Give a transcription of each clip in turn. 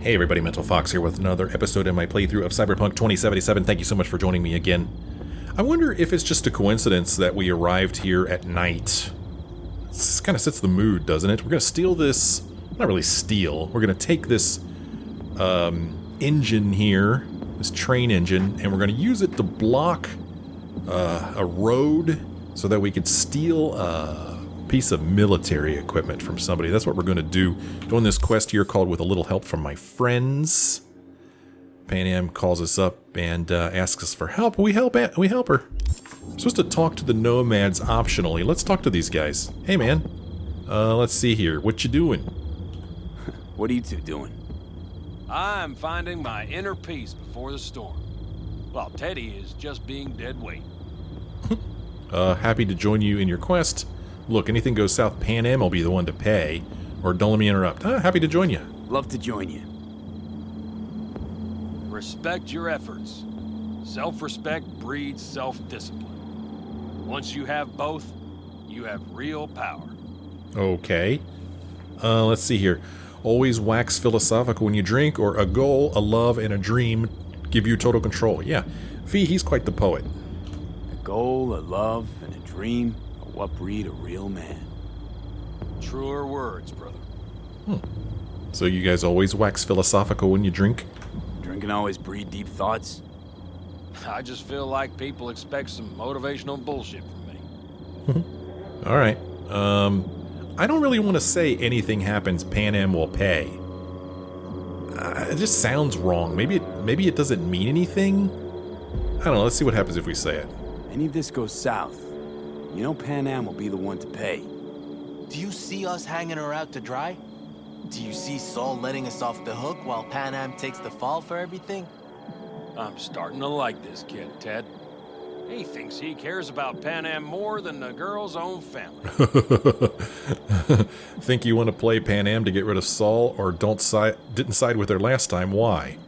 Hey everybody, Mental Fox here with another episode in my playthrough of Cyberpunk 2077. Thank you so much for joining me again. I wonder if it's just a coincidence that we arrived here at night. This kind of sets the mood, doesn't it? We're going to steal this, not really steal, we're going to take this engine here, this train engine, and we're going to use it to block a road so that we could steal a piece of military equipment from somebody. That's what we're going to do. Doing this quest here called With a Little Help from My Friends. Pan Am calls us up and asks us for help. We help her. We're supposed to talk to the nomads optionally. Let's talk to these guys. Hey man, let's see here. What you doing? What are you two doing? I'm finding my inner peace before the storm, while Teddy is just being dead weight. Happy to join you in your quest. Look, anything goes south, Pan Am will be the one to pay. Or don't let me interrupt. Happy to join you. Love to join you. Respect your efforts. Self-respect breeds self-discipline. Once you have both, you have real power. Okay. Let's see here. Always wax philosophical when you drink, or a goal, a love, and a dream give you total control. Yeah, V, he's quite the poet. A goal, a love, and a dream are what breed a real man. Truer words, brother. So you guys always wax philosophical when you drink? Drinking always breed deep thoughts? I just feel like people expect some motivational bullshit from me. Alright. I don't really want to say anything happens, Pan Am will pay. It just sounds wrong. Maybe it doesn't mean anything? I don't know, let's see what happens if we say it. Any of this goes south, you know Pan Am will be the one to pay. Do you see us hanging her out to dry? Do you see Saul letting us off the hook while Pan Am takes the fall for everything? I'm starting to like this kid, Ted. He thinks he cares about Pan Am more than the girl's own family. Think you want to play Pan Am to get rid of Saul, or didn't side with her last time? Why?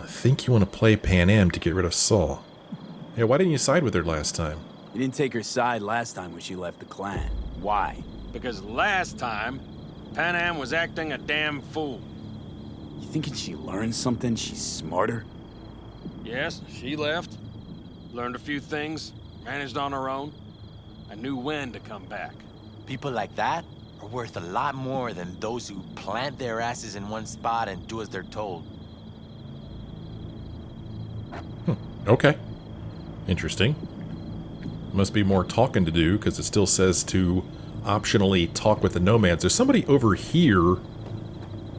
Think you want to play Pan Am to get rid of Saul? Yeah, why didn't you side with her last time? You didn't take her side last time when she left the clan. Why? Because last time, Pan Am was acting a damn fool. You thinking she learned something? She's smarter? Yes, she left. Learned a few things, managed on her own. I knew when to come back. People like that are worth a lot more than those who plant their asses in one spot and do as they're told. Okay. Interesting. Must be more talking to do, because it still says to optionally talk with the nomads. There's somebody over here.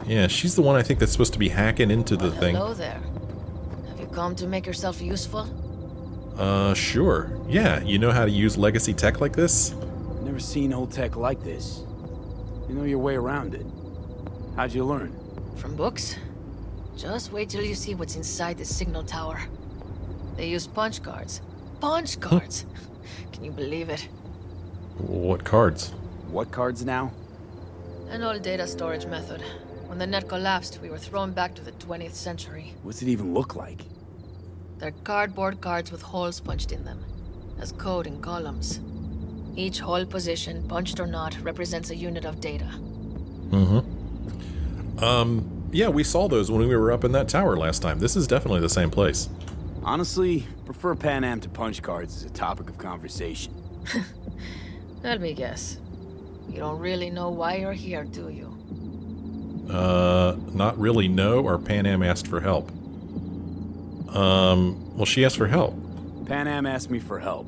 Yeah, she's the one I think that's supposed to be hacking into the thing. Hello there. Have you come to make yourself useful? Sure. Yeah, you know how to use legacy tech like this? Never seen old tech like this. You know your way around it. How'd you learn? From books? Just wait till you see what's inside the signal tower. They use punch cards. Punch cards! Can you believe it? What cards? What cards now? An old data storage method. When the net collapsed, we were thrown back to the 20th century. What's it even look like? They're cardboard cards with holes punched in them, as code in columns. Each hole position, punched or not, represents a unit of data. Yeah, we saw those when we were up in that tower last time. This is definitely the same place. Honestly, prefer Pan Am to punch cards as a topic of conversation. Let me guess. You don't really know why you're here, do you? Not really, no, or Pan Am asked for help. Well, she asked for help. Pan Am asked me for help.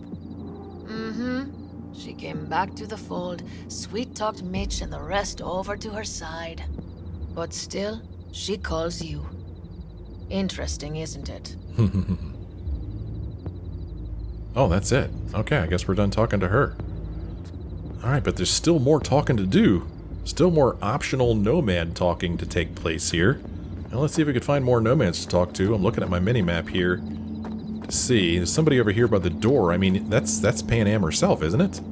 She came back to the fold, sweet-talked Mitch and the rest over to her side. But still, she calls you. Interesting, isn't it? Oh, that's it. Okay, I guess we're done talking to her. Alright, but there's still more talking to do. Still more optional nomad talking to take place here. Now let's see if we can find more nomads to talk to. I'm looking at my mini-map here to see. There's somebody over here by the door. I mean, that's Pan Am herself, isn't it?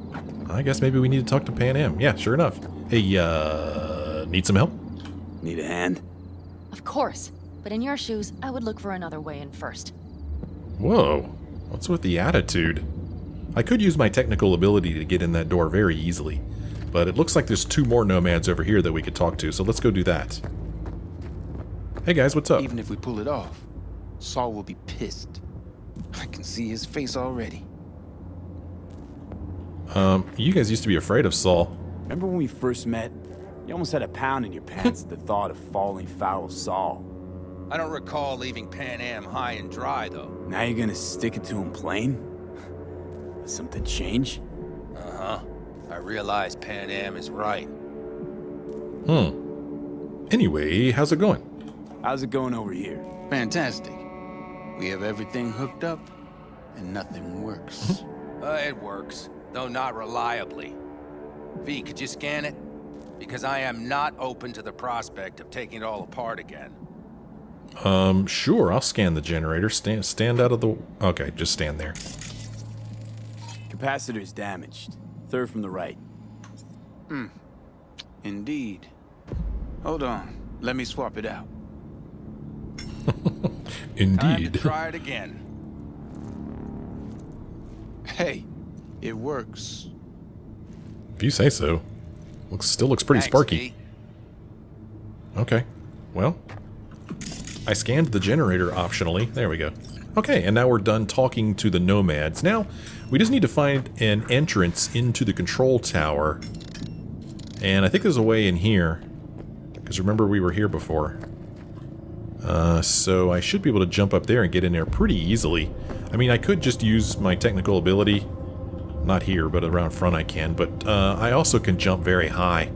I guess maybe we need to talk to Pan Am. Yeah, sure enough. Hey, need some help? Need a hand? Of course, but in your shoes, I would look for another way in first. Whoa, what's with the attitude? I could use my technical ability to get in that door very easily, but it looks like there's two more nomads over here that we could talk to, so let's go do that. Hey guys, what's up? Even if we pull it off, Saul will be pissed. I can see his face already. You guys used to be afraid of Saul. Remember when we first met? You almost had a pound in your pants at the thought of falling foul of Saul. I don't recall leaving Pan Am high and dry, though. Now you're gonna stick it to him plain? Something change? Uh-huh. I realize Pan Am is right. Anyway, how's it going? How's it going over here? Fantastic. We have everything hooked up, and nothing works. It works, though not reliably. V, could you scan it? Because I am not open to the prospect of taking it all apart again. Sure, I'll scan the generator. Stand out of the... Okay, just stand there. Capacitor's damaged. Third from the right. Indeed. Hold on. Let me swap it out. Time Indeed. to try it again. Hey, it works. If you say so. Still looks pretty Thanks, sparky. V. Okay, well, I scanned the generator optionally. There we go. Okay, and now we're done talking to the nomads. Now, we just need to find an entrance into the control tower. And I think there's a way in here. Because remember, we were here before. So I should be able to jump up there and get in there pretty easily. I mean, I could just use my technical ability. Not here, but around front I can. But I also can jump very high.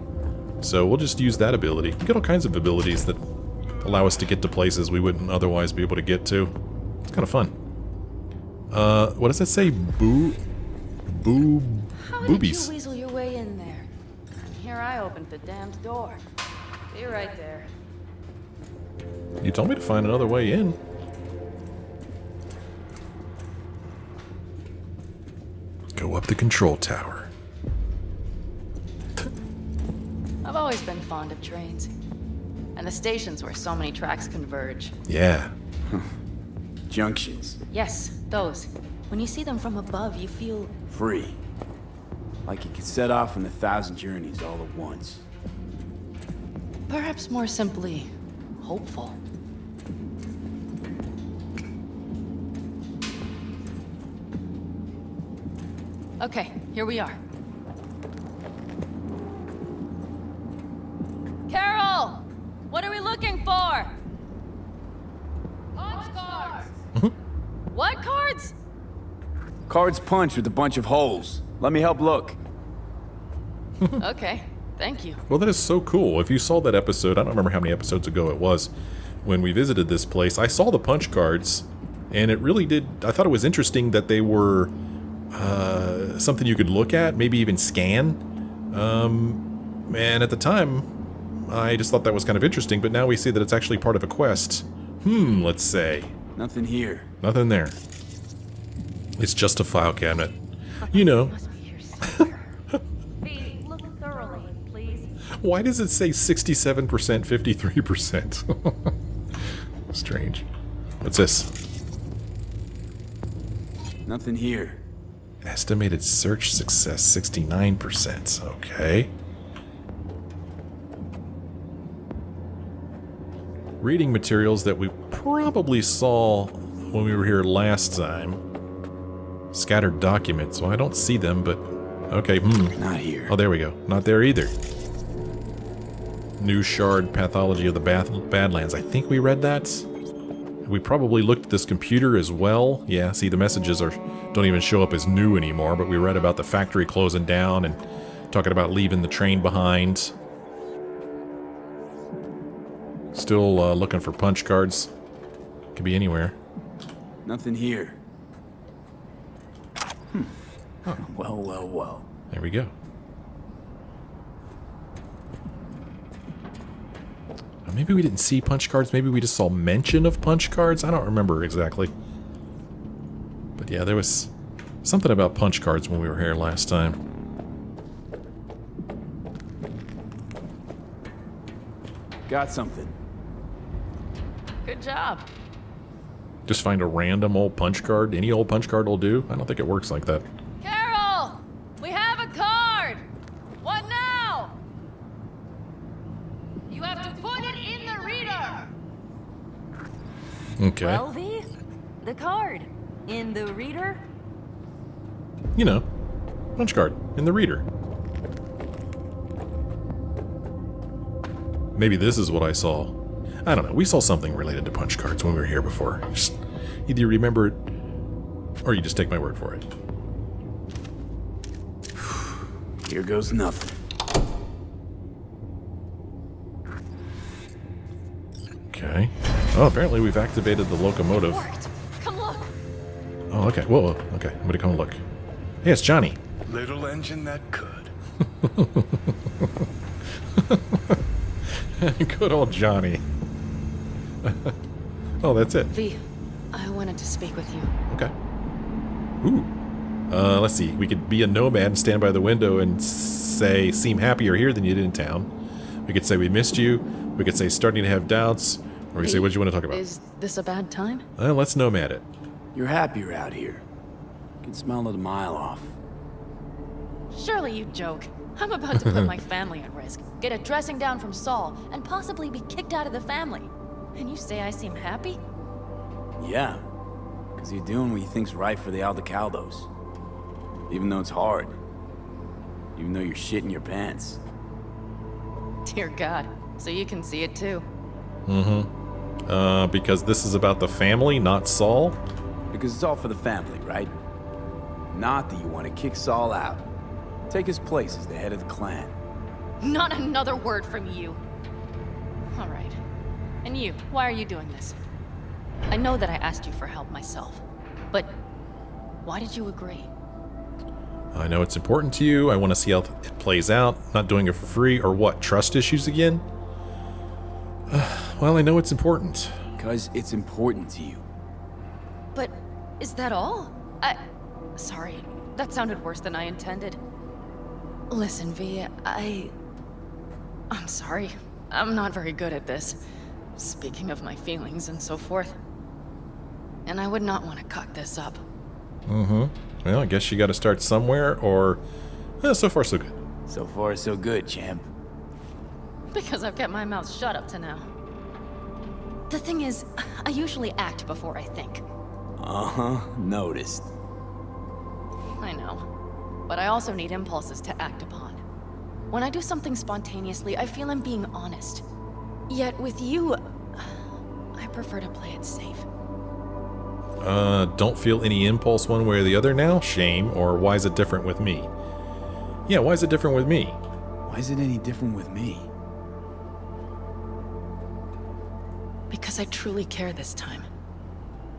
So we'll just use that ability. We get all kinds of abilities that allow us to get to places we wouldn't otherwise be able to get to. It's kind of fun. What does that say? How Boobies. did you weasel your way in there? And here I opened the damned door. Be right there. You told me to find another way in. Go up the control tower. I've always been fond of trains. And the stations where so many tracks converge. Yeah. Junctions. Yes, those. When you see them from above, you feel... Free. Like you could set off on 1,000 journeys all at once. perhaps more simply, hopeful. Okay, here we are. Carol! What are we looking for? Punch cards! What cards? Cards punched with a bunch of holes. Let me help look. Okay, thank you. Well, that is so cool. If you saw that episode, I don't remember how many episodes ago it was, when we visited this place, I saw the punch cards, and it really did... I thought it was interesting that they were something you could look at, maybe even scan. And at the time, I just thought that was kind of interesting, but now we see that it's actually part of a quest. Let's say. Nothing here. Nothing there. It's just a file cabinet. You know. Must be here somewhere. Hey, look thoroughly, please. Why does it say 67%, 53%? Strange. What's this? Nothing here. Estimated search success 69%. Okay. Reading materials that we probably saw when we were here last time. Scattered documents. Well, I don't see them, but okay. Not here. Oh, there we go. Not there either. New shard pathology of the Badlands. I think we read that. We probably looked at this computer as well. Yeah, see, the messages don't even show up as new anymore, but we read about the factory closing down and talking about leaving the train behind. Still looking for punch cards. Could be anywhere. Nothing here. Well, well, well. There we go. Maybe we didn't see punch cards. Maybe we just saw mention of punch cards. I don't remember exactly. But yeah, there was something about punch cards when we were here last time. Got something. Good job. Just find a random old punch card. Any old punch card will do. I don't think it works like that. Carol! We have a card! What now? You have to put it in the reader! Okay. Well, V, the card in the reader. You know, punch card in the reader. Maybe this is what I saw. I don't know. We saw something related to punch cards when we were here before. Just, either you remember it, or you just take my word for it. Here goes nothing. Okay. Oh, apparently we've activated the locomotive. Worked. Come look. Oh, okay. Whoa, whoa. Okay. I'm gonna come look. Hey, it's Johnny. Little engine that could. Good old Johnny. Oh, that's it. V, I wanted to speak with you. Okay. Ooh. Let's see. We could be a nomad and stand by the window and say, seem happier here than you did in town. We could say we missed you. We could say starting to have doubts. Or we could say, what do you want to talk about? Is this a bad time? Let's nomad it. You're happier out here. You can smell it a mile off. Surely you joke. I'm about to put my family at risk, get a dressing down from Saul, and possibly be kicked out of the family. And you say I seem happy? Yeah, because you're doing what you think's right for the Aldecaldos. Even though it's hard. Even though you're shitting your pants. Dear God, so you can see it too. Because this is about the family, not Saul? Because it's all for the family, right? Not that you want to kick Saul out. Take his place as the head of the clan. Not another word from you. All right. And you, why are you doing this? I know that I asked you for help myself, but why did you agree? I know it's important to you. I want to see how it plays out. Not doing it for free, or what? Trust issues again? Well, I know it's important. Because it's important to you. But is that all? Sorry, that sounded worse than I intended. Listen, V, I'm sorry. I'm not very good at this. Speaking of my feelings and so forth. And I would not want to cock this up. Well, I guess you got to start somewhere, or... so far, so good. So far, so good, champ. Because I've kept my mouth shut up to now. The thing is, I usually act before I think. Noticed. I know. But I also need impulses to act upon. When I do something spontaneously, I feel I'm being honest. Yet with you, I prefer to play it safe. Don't feel any impulse one way or the other now? Shame, or why is it different with me? Yeah, why is it different with me? Why is it any different with me? Because I truly care this time.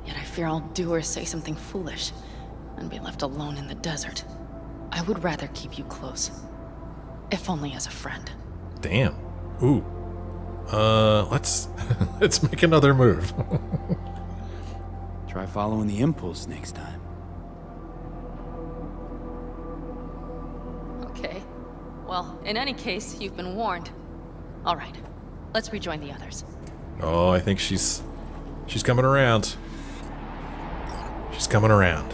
Yet I fear I'll do or say something foolish and be left alone in the desert. I would rather keep you close. If only as a friend. Damn. Ooh. Let's make another move. Try following the impulse next time. Okay. Well, in any case, you've been warned. All right. Let's rejoin the others. Oh, I think she's coming around. She's coming around.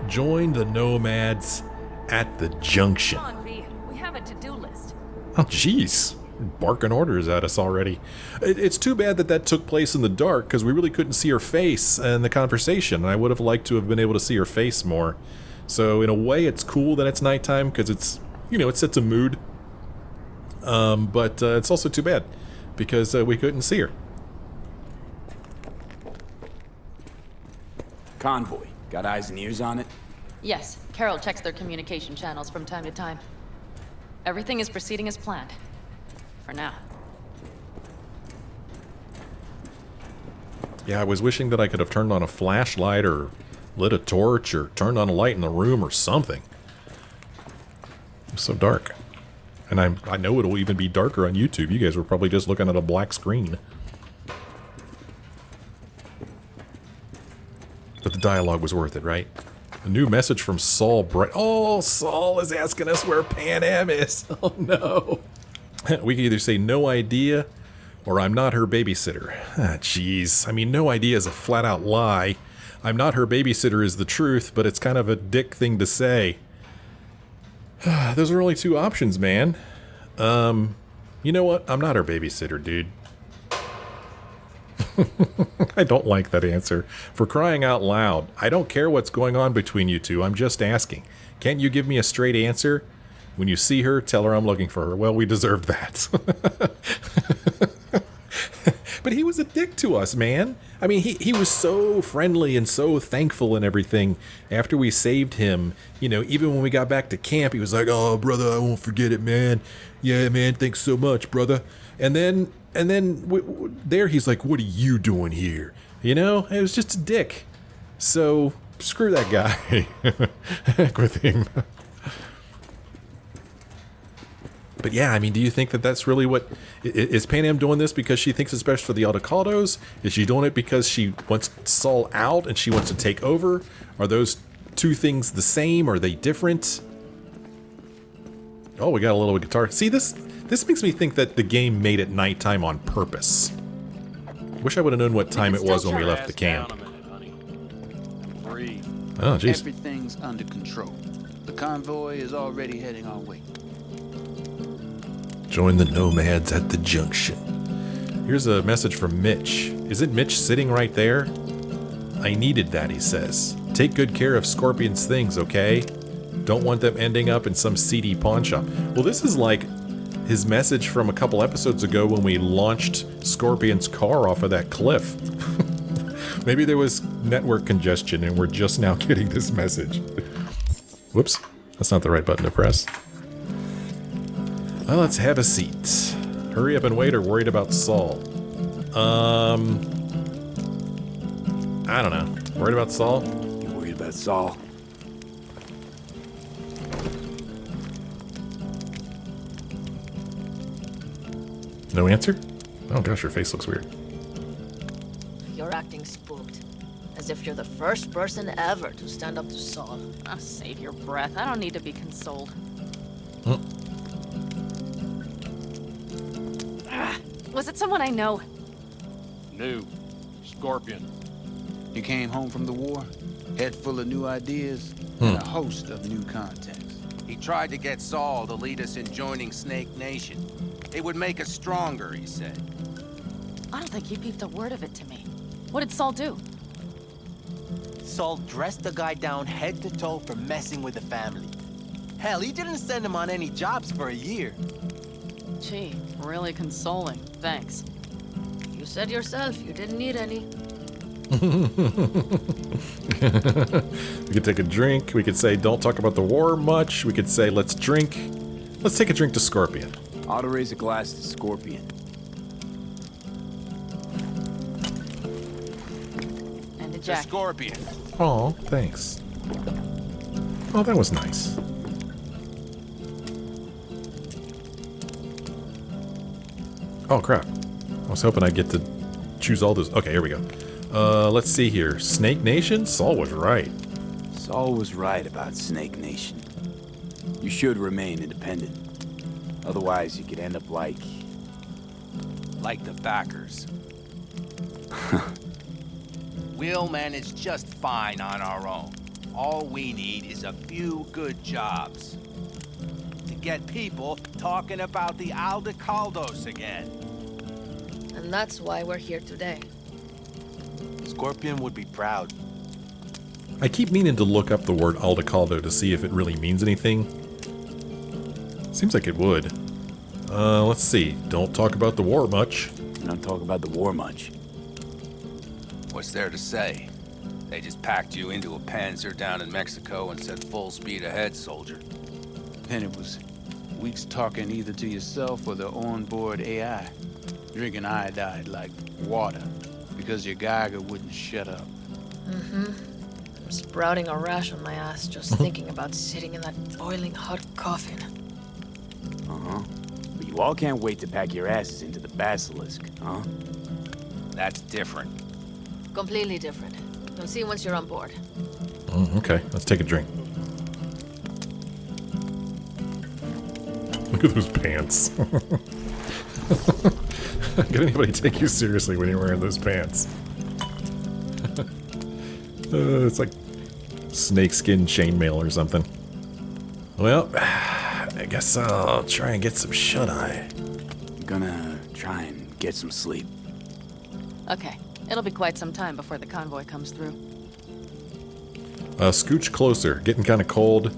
Join the nomads at the junction. Come on, V. We have a to-do list. Oh, jeez. Barking orders at us already. It's too bad that took place in the dark, because we really couldn't see her face in the conversation. And I would have liked to have been able to see her face more. So in a way, it's cool that it's nighttime, because it's, it sets a mood. But it's also too bad, because we couldn't see her. Convoy. Got eyes and ears on it? Yes, Carol checks their communication channels from time to time. Everything is proceeding as planned. For now. Yeah, I was wishing that I could have turned on a flashlight or lit a torch or turned on a light in the room or something. It's so dark. And I know it'll even be darker on YouTube. You guys were probably just looking at a black screen. But the dialogue was worth it, right? A new message from Saul Bright. Oh, Saul is asking us where Pan Am is. Oh, no. We can either say no idea or I'm not her babysitter. Ah, jeez. I mean, no idea is a flat-out lie. I'm not her babysitter is the truth, but it's kind of a dick thing to say. Those are only two options, man. You know what? I'm not her babysitter, dude. I don't like that answer. For crying out loud. I don't care what's going on between you two. I'm just asking. Can't you give me a straight answer? When you see her, tell her I'm looking for her. Well, we deserved that. But he was a dick to us, man. I mean, he was so friendly and so thankful and everything after we saved him. You know, even when we got back to camp, he was like, oh, brother, I won't forget it, man. Yeah, man, thanks so much, brother. And then there he's like, what are you doing here? You know, it was just a dick. So, screw that guy. Heck with him. But yeah, I mean, do you think that that's really what... Is Pan Am doing this because she thinks it's best for the Aldecaldos? Is she doing it because she wants Saul out and she wants to take over? Are those two things the same? Are they different? Oh, we got a little guitar. See, this makes me think that the game made it nighttime on purpose. Wish I would have known what time it was when we left the camp. Oh, jeez. Everything's under control. The convoy is already heading our way. Join the nomads at the junction. Here's a message from Mitch. Isn't Mitch sitting right there? I needed that, he says. Take good care of Scorpion's things, okay? Don't want them ending up in some seedy pawn shop. Well, this is like his message from a couple episodes ago when we launched Scorpion's car off of that cliff. Maybe there was network congestion and we're just now getting this message. Whoops, that's not the right button to press. Well, let's have a seat. Hurry up and wait or worried about Saul? I don't know. Worried about Saul? You worried about Saul? No answer? Oh gosh, your face looks weird. You're acting spooked. As if you're the first person ever to stand up to Saul. Oh, save your breath. I don't need to be consoled. Was it someone I know? New. Scorpion. You came home from the war, head full of new ideas, and a host of new contacts. He tried to get Saul to lead us in joining Snake Nation. It would make us stronger, he said. I don't think he peeped a word of it to me. What did Saul do? Saul dressed the guy down head to toe for messing with the family. Hell, he didn't send him on any jobs for a year. Gee, really consoling. Thanks. You said yourself you didn't need any. We could take a drink. We could say, don't talk about the war much. We could say, let's drink. Let's take a drink to Scorpion. Ought to raise a glass to Scorpion. And to To Jack. Scorpion. Oh, thanks. Oh, that was nice. Oh, crap. I was hoping I'd get to choose all those. Okay, here we go. Let's see here. Snake Nation? Saul was right. Saul was right about Snake Nation. You should remain independent. Otherwise, you could end up like the backers. We'll manage just fine on our own. All we need is a few good jobs. To get people talking about the Aldecaldos again. And that's why we're here today. Scorpion would be proud. I keep meaning to look up the word Aldecaldo to see if it really means anything. Seems like it would. Let's see. Don't talk about the war much. don't talk about the war much. What's there to say? They just packed you into a Panzer down in Mexico and said full speed ahead, soldier. Then it was weeks talking either to yourself or the onboard AI. Drinking iodide like water because your Geiger wouldn't shut up. I'm sprouting a rash on my ass just thinking about sitting in that boiling hot coffin. But you all can't wait to pack your asses into the basilisk, huh? That's different. Completely different. You'll see once you're on board. Okay, let's take a drink. Look at those pants. Can anybody take you seriously when you're wearing those pants? It's like snakeskin chainmail or something. Well, I guess I'll try and get some shut-eye. I'm gonna try and get some sleep. Okay, It'll be quite some time before the convoy comes through. Scooch closer. Getting kind of cold.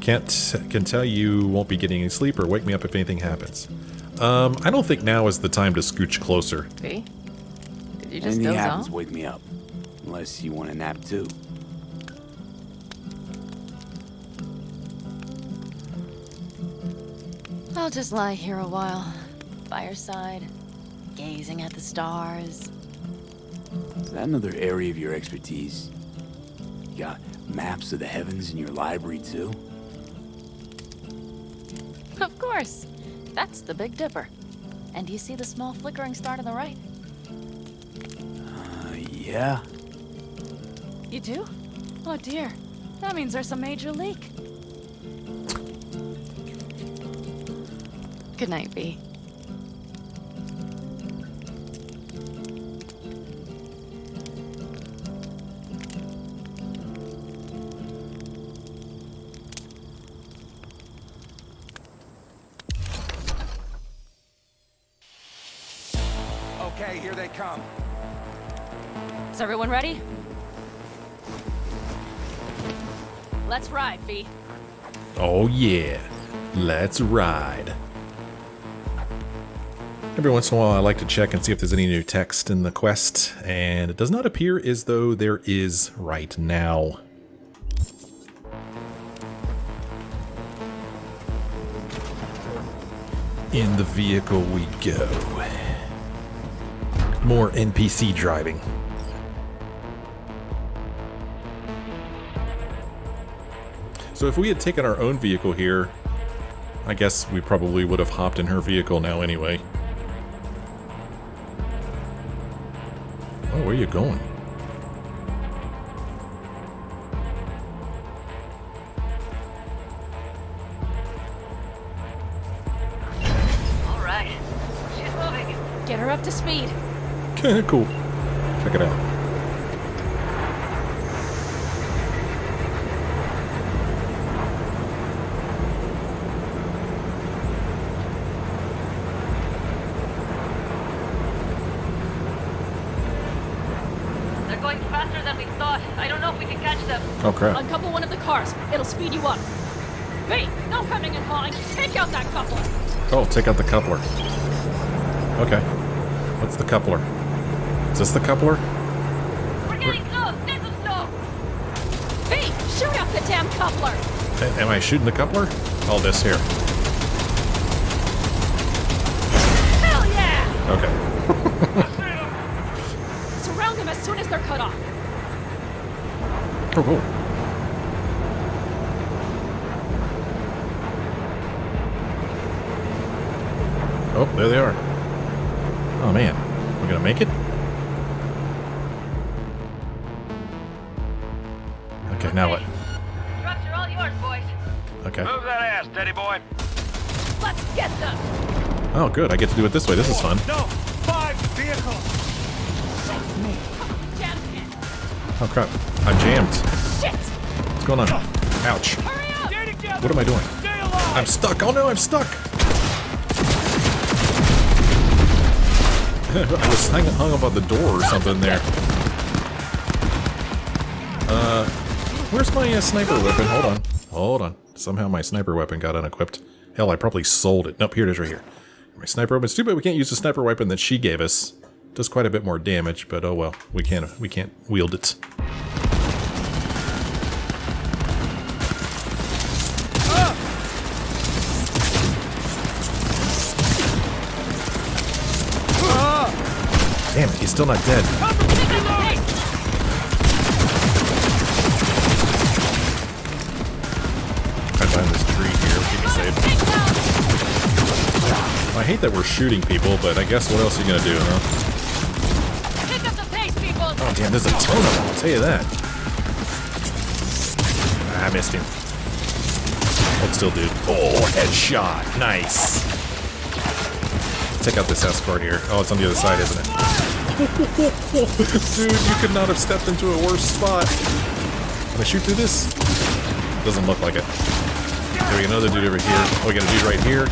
Can tell you won't be getting any sleep or wake me up if anything happens. I don't think now is the time to scooch closer. V? Did you just Anything doze happens, off? wake me up. Unless you want a nap too. I'll just lie here a while. By your side. Gazing at the stars. Is that another area of your expertise? You got maps of the heavens in your library too? Of course. That's the Big Dipper. And do you see the small flickering star to the right? Yeah. You do? Oh dear. That means there's a major leak. Good night, V. Okay, here they come. Is everyone ready? Let's ride, V. Oh yeah, let's ride. Every once in a while I like to check and see if there's any new text in the quest, and it does not appear as though there is right now. In the vehicle we go. More NPC driving. So if we had taken our own vehicle here, I guess we probably would have hopped in her vehicle now anyway. Oh, where are you going? All right. She's moving. Get her up to speed. Cool. Check it out. They're going faster than we thought. I don't know if we can catch them. Oh crap. Uncouple one of the cars. It'll speed you up. V, no coming and hauling. Take out that coupler. Oh, take out the coupler. Okay. What's the coupler? Is this the coupler? We're getting close. This is slow. V, shoot up the damn coupler. Am I shooting the coupler? Oh, this here. Hell yeah! Okay. Surround them as soon as they're cut off. Oh, cool. Oh, there they are. Oh man, we're gonna make it? Okay, now what? Trucks are all yours, boys. Okay. Move that ass, Teddy boy. Let's get them. Oh, good. I get to do it this way. This is fun. No! 5 vehicles! Damn it. Oh crap! I'm jammed. Shit! What's going on? Ouch! Hurry up! Stay together! What am I doing? Stay alive! I'm stuck. Oh no, I'm stuck. I was hung up on the door or something there. Where's my sniper weapon? Hold on. Hold on. Somehow my sniper weapon got unequipped. Hell, I probably sold it. Nope, here it is right here. My sniper weapon. It's too bad we can't use the sniper weapon that she gave us. Does quite a bit more damage, but oh well. We can't wield it. Damn it, he's still not dead. I'm behind this tree here, keep me safe. I hate that we're shooting people, but I guess what else are you gonna do, huh? Pick up the pace, people! Oh damn, there's a ton of them, I'll tell you that. I missed him. Hold still, dude. Oh, headshot. Nice. Check out this escort here. Oh, it's on the other side, isn't it? Dude, you could not have stepped into a worse spot. Can I shoot through this? Doesn't look like it. There we go, another dude over here. Oh, we got a dude right here.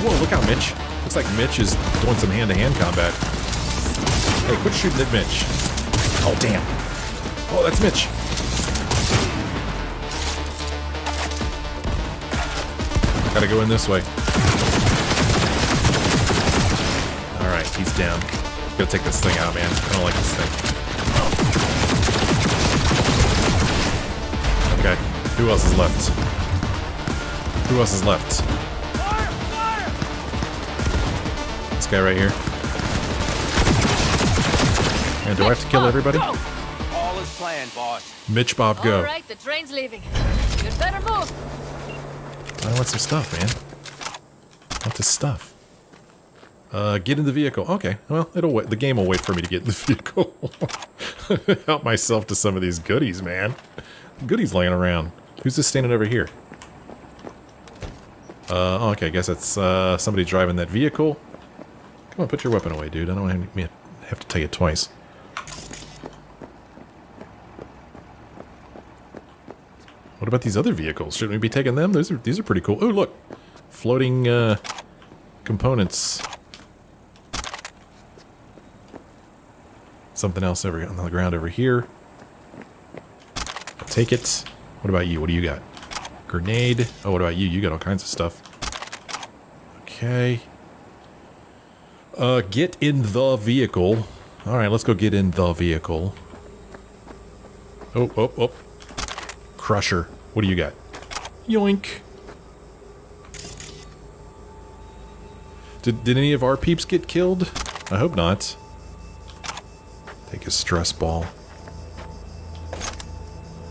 Whoa, look out, Mitch. Looks like Mitch is doing some hand-to-hand combat. Hey, quit shooting at Mitch. Oh, damn. Oh, that's Mitch. Gotta go in this way. Alright, he's down. Gotta take this thing out, man. I don't like this thing. Okay, who else is left? Who else is left? Fire! Fire! This guy right here. And do I have to kill everybody? Go! All is planned, boss. Mitch Bob, go. All right, the train's leaving. You'd better move. I want some stuff, man. I want this stuff. Get in the vehicle. Okay, well, it'll wait. The game will wait for me to get in the vehicle. Help myself to some of these goodies, man. Goodies laying around. Who's this standing over here? Okay, I guess that's somebody driving that vehicle. Come on, put your weapon away, dude. I don't have to tell you twice. What about these other vehicles? Shouldn't we be taking them? These are pretty cool. Oh, look. Floating components. Something else over on the ground over here. I'll take it. What about you? What do you got? Grenade. Oh, what about you? You got all kinds of stuff. Okay. Get in the vehicle. Alright, let's go get in the vehicle. Oh. Crusher. What do you got? Yoink. Did any of our peeps get killed? I hope not. Take a stress ball.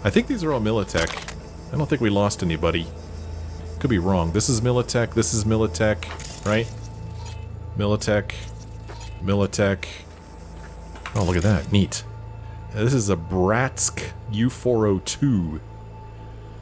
I think these are all militech. I don't think we lost anybody. Could be wrong. This is militech. This is militech, right? Militech. Militech. Oh, look at that. Neat. This is a Bratsk U402.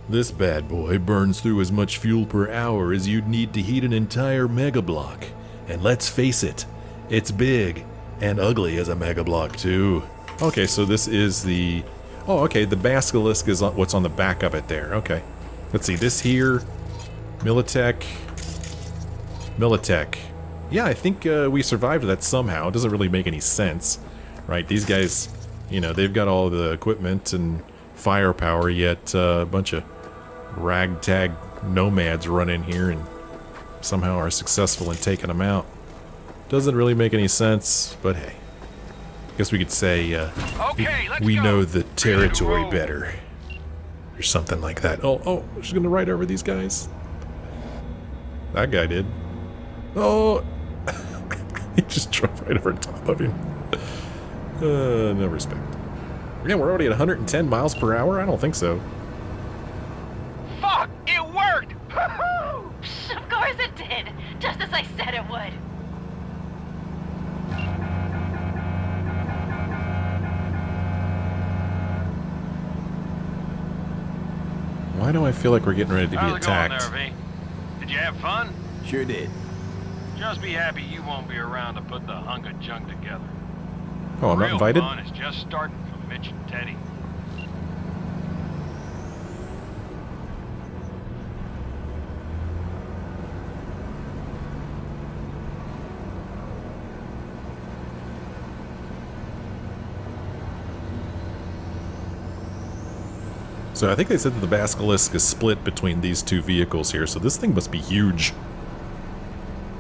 This bad boy burns through as much fuel per hour as you'd need to heat an entire mega block. And let's face it, it's big and ugly as a mega block too. Okay, so this is the... Oh, okay, the basilisk is what's on the back of it there. Okay. Let's see, this here... Militech. Militech. Yeah, I think we survived that somehow. It doesn't really make any sense, right? These guys, you know, they've got all the equipment and firepower, yet a bunch of ragtag nomads run in here and somehow are successful in taking them out. Doesn't really make any sense, but hey. I guess we could say, Okay, let's we go. know the territory better. Or something like that. Oh, she's gonna ride over these guys. That guy did. Oh! He just drove right over top of him. No respect. Yeah, we're already at 110 miles per hour? I don't think so. Fuck! It worked! Of course it did, just as I said it would. Why do I feel like we're getting ready to be How's it attacked? going there, V? Did you have fun? Sure did. Just be happy you won't be around to put the hunk of junk together. Oh, I'm not Real invited? fun is just starting for Mitch and Teddy. So I think they said that the basilisk is split between these two vehicles here, so this thing must be huge.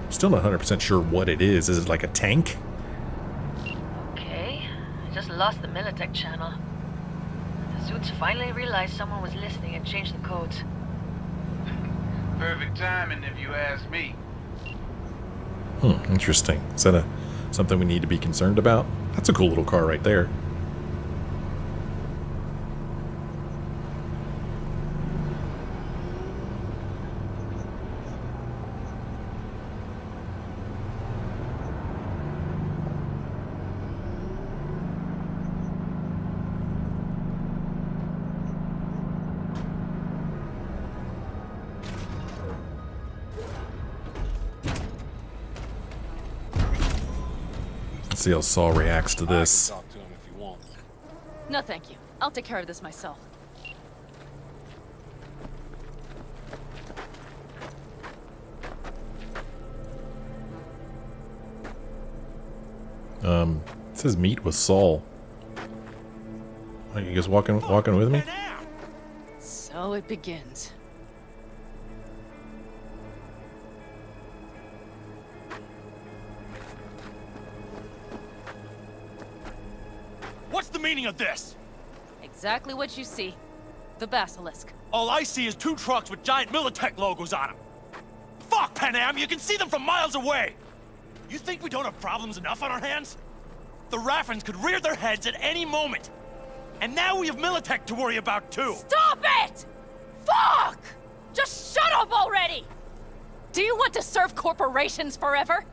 I'm still not 100% sure what it is. Is it like a tank? Okay, I just lost the militech channel. The suits finally realized someone was listening and changed the codes. Perfect timing, if you ask me. Interesting. Is that something we need to be concerned about? That's a cool little car right there. Let's see how Saul reacts to this. Talk to him if you want. No, thank you. I'll take care of this myself. It says meet with Saul. Are you guys walking with me? So it begins. What's the meaning of this? Exactly what you see. The basilisk. All I see is 2 trucks with giant militech logos on them. Fuck, Panam, you can see them from miles away! You think we don't have problems enough on our hands? The Raffens could rear their heads at any moment. And now we have militech to worry about too! Stop it! Fuck! Just shut up already! Do you want to serve corporations forever?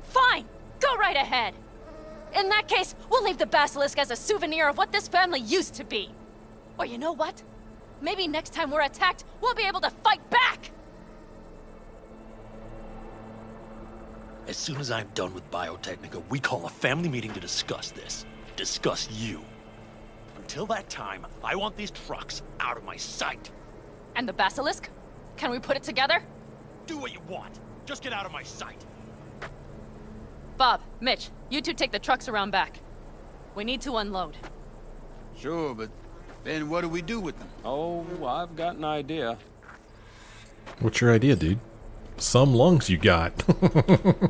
Fine, go right ahead. In that case, we'll leave the basilisk as a souvenir of what this family used to be. Or you know what? Maybe next time we're attacked, we'll be able to fight back! As soon as I'm done with Biotechnica, we call a family meeting to discuss this. Discuss you. Until that time, I want these trucks out of my sight. And the basilisk? Can we put it together? Do what you want. Just get out of my sight. Bob, Mitch, you two take the trucks around back. We need to unload. Sure, but then what do we do with them? Oh, I've got an idea. What's your idea, dude? Some lungs you got. You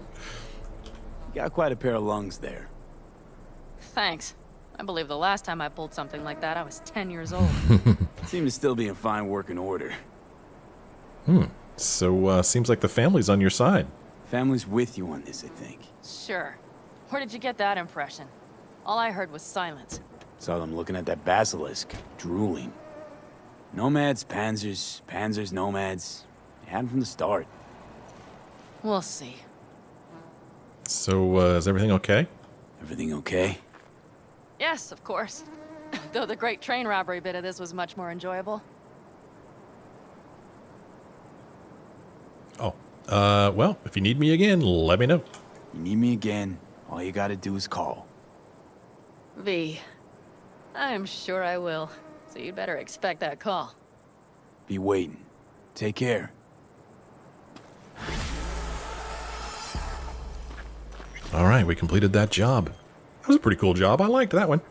got quite a pair of lungs there. Thanks. I believe the last time I pulled something like that, I was 10 years old. Seem to still be in fine working order. So, seems like the family's on your side. Family's with you on this, I think. Sure. Where did you get that impression? All I heard was silence. Saw them looking at that basilisk, drooling. Nomads, panzers, panzers, nomads. They had them from the start. We'll see. So, is everything okay? Everything okay? Yes, of course. Though the great train robbery bit of this was much more enjoyable. Oh. Well, if you need me again, let me know. You need me again, all you gotta do is call. V. I'm sure I will. So you'd better expect that call. Be waiting. Take care. Alright, we completed that job. That was a pretty cool job. I liked that one.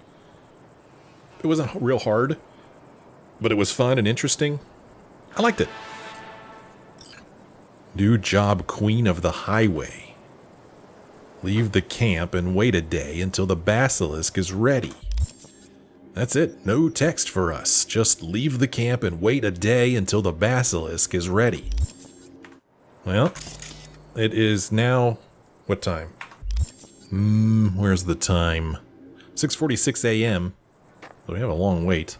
It wasn't real hard, but it was fun and interesting. I liked it. New job, Queen of the Highway. Leave the camp and wait a day until the basilisk is ready. That's it. No text for us. Just leave the camp and wait a day until the basilisk is ready. Well, it is now... what time? Where's the time? 6:46 a.m. So we have a long wait.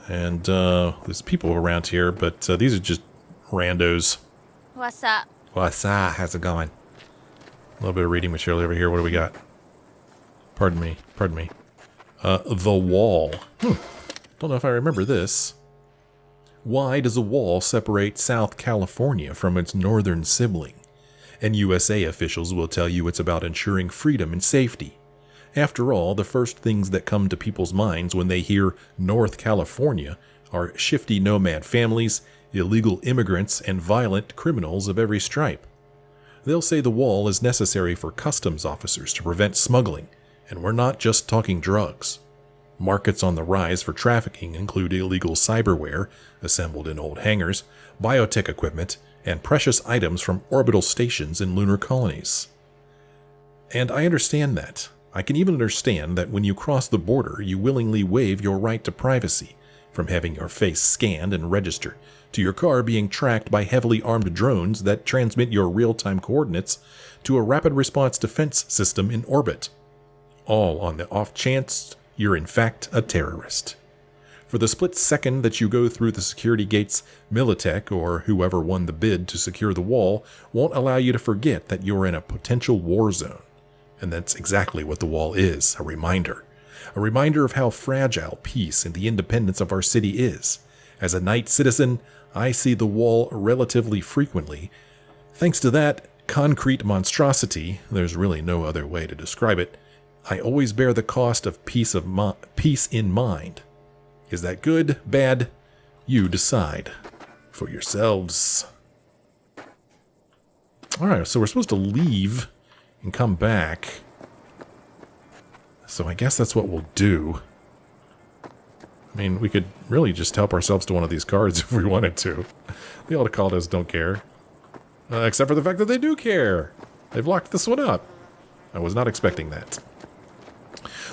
And, there's people around here, but these are just randos. What's up? What's up? How's it going? A little bit of reading material over here. What do we got? Pardon me. The wall. Don't know if I remember this. Why does a wall separate South California from its northern sibling? And USA officials will tell you it's about ensuring freedom and safety. After all, the first things that come to people's minds when they hear North California are shifty nomad families, illegal immigrants, and violent criminals of every stripe. They'll say the wall is necessary for customs officers to prevent smuggling, and we're not just talking drugs. Markets on the rise for trafficking include illegal cyberware, assembled in old hangars, biotech equipment, and precious items from orbital stations in lunar colonies. And I understand that. I can even understand that when you cross the border, you willingly waive your right to privacy, from having your face scanned and registered, to your car being tracked by heavily armed drones that transmit your real-time coordinates to a rapid response defense system in orbit. All on the off chance you're in fact a terrorist. For the split second that you go through the security gates, militech, or whoever won the bid to secure the wall, won't allow you to forget that you're in a potential war zone. And that's exactly what the wall is, a reminder. A reminder of how fragile peace and the independence of our city is. As a night citizen, I see the wall relatively frequently. Thanks to that concrete monstrosity, there's really no other way to describe it, I always bear the cost of peace in mind. Is that good, bad? You decide for yourselves. Alright, so we're supposed to leave and come back. So I guess that's what we'll do. I mean, we could really just help ourselves to one of these cards if we wanted to. The Aldecaldos don't care. Except for the fact that they do care. They've locked this one up. I was not expecting that.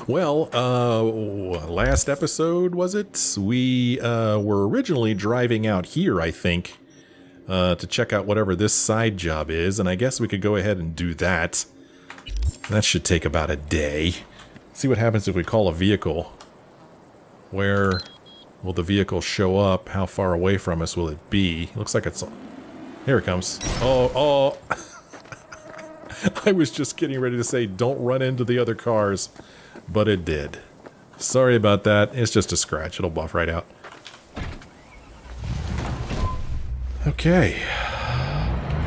Well, last episode, was it? We were originally driving out here, I think, to check out whatever this side job is, and I guess we could go ahead and do that. That should take about a day. See what happens if we call a vehicle. Where will the vehicle show up? How far away from us will it be? Looks like it's... Here it comes. Oh. I was just getting ready to say, don't run into the other cars. But it did. Sorry about that. It's just a scratch. It'll buff right out. Okay.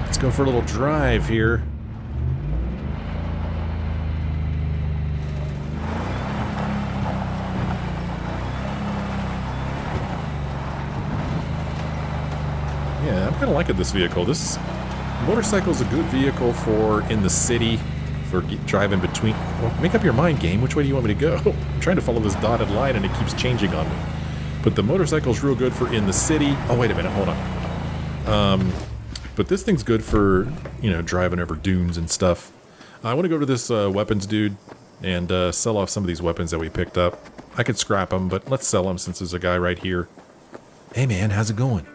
Let's go for a little drive here. Yeah, I'm kind of liking this vehicle. This motorcycle is a good vehicle for in the city, for driving between... Well, make up your mind, game. Which way do you want me to go? I'm trying to follow this dotted line and it keeps changing on me. But the motorcycle's real good for in the city. Oh, wait a minute. Hold on. But this thing's good for, you know, driving over dunes and stuff. I want to go to this weapons dude and sell off some of these weapons that we picked up. I could scrap them, but let's sell them since there's a guy right here. Hey, man. How's it going?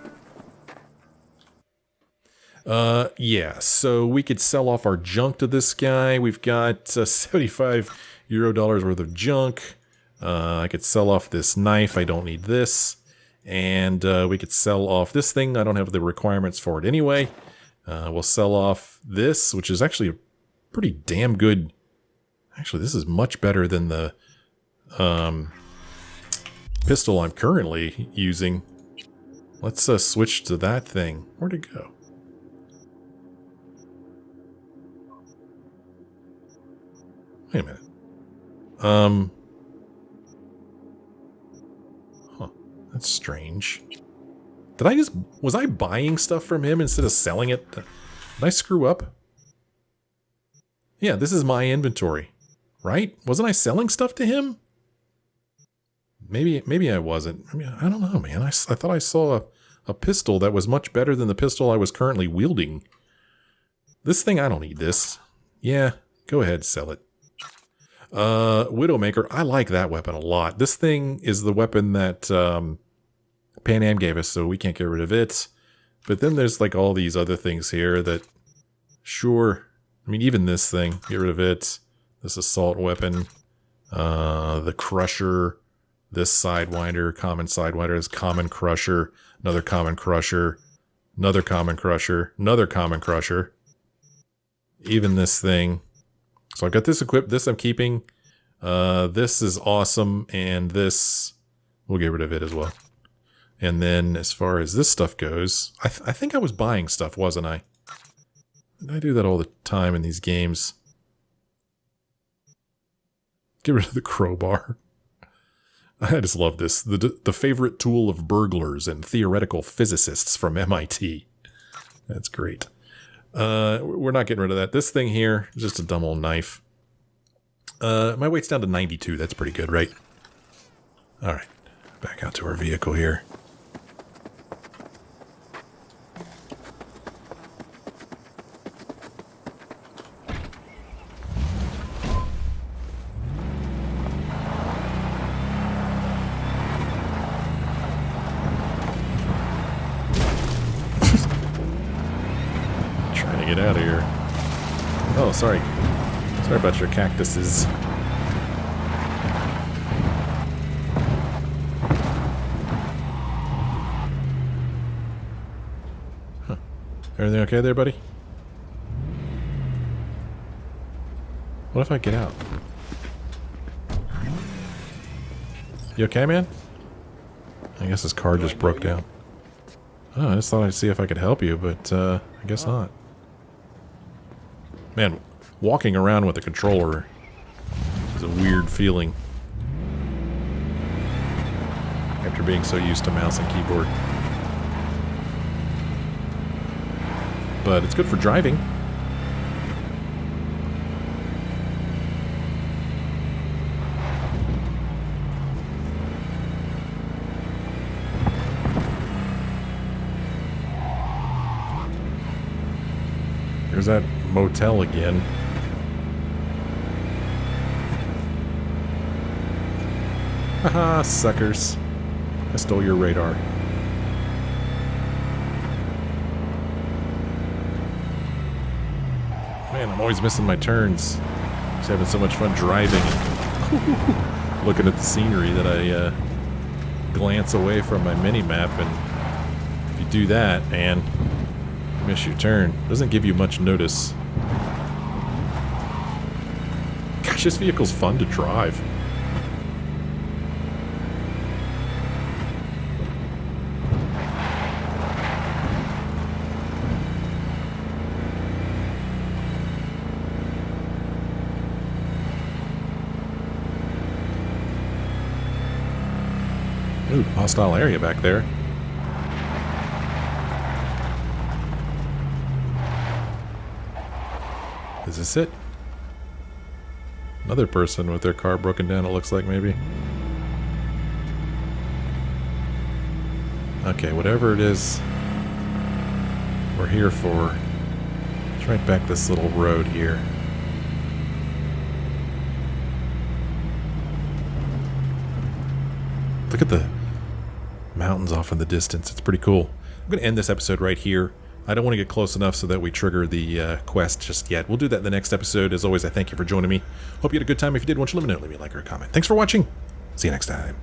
Yeah, so we could sell off our junk to this guy. We've got 75 euro dollars worth of junk. I could sell off this knife. I don't need this. And we could sell off this thing. I don't have the requirements for it anyway. We'll sell off this, which is actually a pretty damn good... Actually, this is much better than the pistol I'm currently using. Let's switch to that thing. Where'd it go? Wait a minute. Huh. That's strange. Was I buying stuff from him instead of selling it? Did I screw up? Yeah, this is my inventory. Right? Wasn't I selling stuff to him? Maybe I wasn't. I mean, I don't know, man. I thought I saw a pistol that was much better than the pistol I was currently wielding. This thing, I don't need this. Yeah, go ahead, sell it. Widowmaker, I like that weapon a lot. This thing is the weapon that Pan Am gave us, so we can't get rid of it. But then there's like all these other things here that, sure, I mean, even this thing, get rid of it. This assault weapon, the crusher, this sidewinder, common sidewinder, this common crusher, another common crusher, another common crusher, another common crusher. Even this thing. So I've got this equipped, this I'm keeping. This is awesome, and this, we'll get rid of it as well. And then as far as this stuff goes, I think I was buying stuff, wasn't I? I do that all the time in these games. Get rid of the crowbar. I just love this. The favorite tool of burglars and theoretical physicists from MIT. That's great. We're not getting rid of that. This thing here is just a dumb old knife. My weight's down to 92. That's pretty good, right? Alright. Back out to our vehicle here. Get out of here. Oh, sorry. Sorry about your cactuses. Huh. Everything okay there, buddy? What if I get out? You okay, man? I guess his car just broke down. Oh, I just thought I'd see if I could help you, but I guess not. Man, walking around with a controller is a weird feeling. After being so used to mouse and keyboard. But it's good for driving. There's that motel again. Haha, suckers. I stole your radar. Man, I'm always missing my turns. Just having so much fun driving and looking at the scenery that I glance away from my mini-map, and if you do that, man, you miss your turn. Doesn't give you much notice. Gosh, this vehicle's fun to drive. Ooh, hostile area back there. Is this it? Another person with their car broken down, it looks like, maybe. Okay, whatever it is we're here for, it's right back this little road here. Look at the mountains off in the distance. It's pretty cool. I'm going to end this episode right here. I don't want to get close enough so that we trigger the quest just yet. We'll do that in the next episode. As always, I thank you for joining me. Hope you had a good time. If you did, why don't you let me know? Leave me a like or a comment. Thanks for watching. See you next time.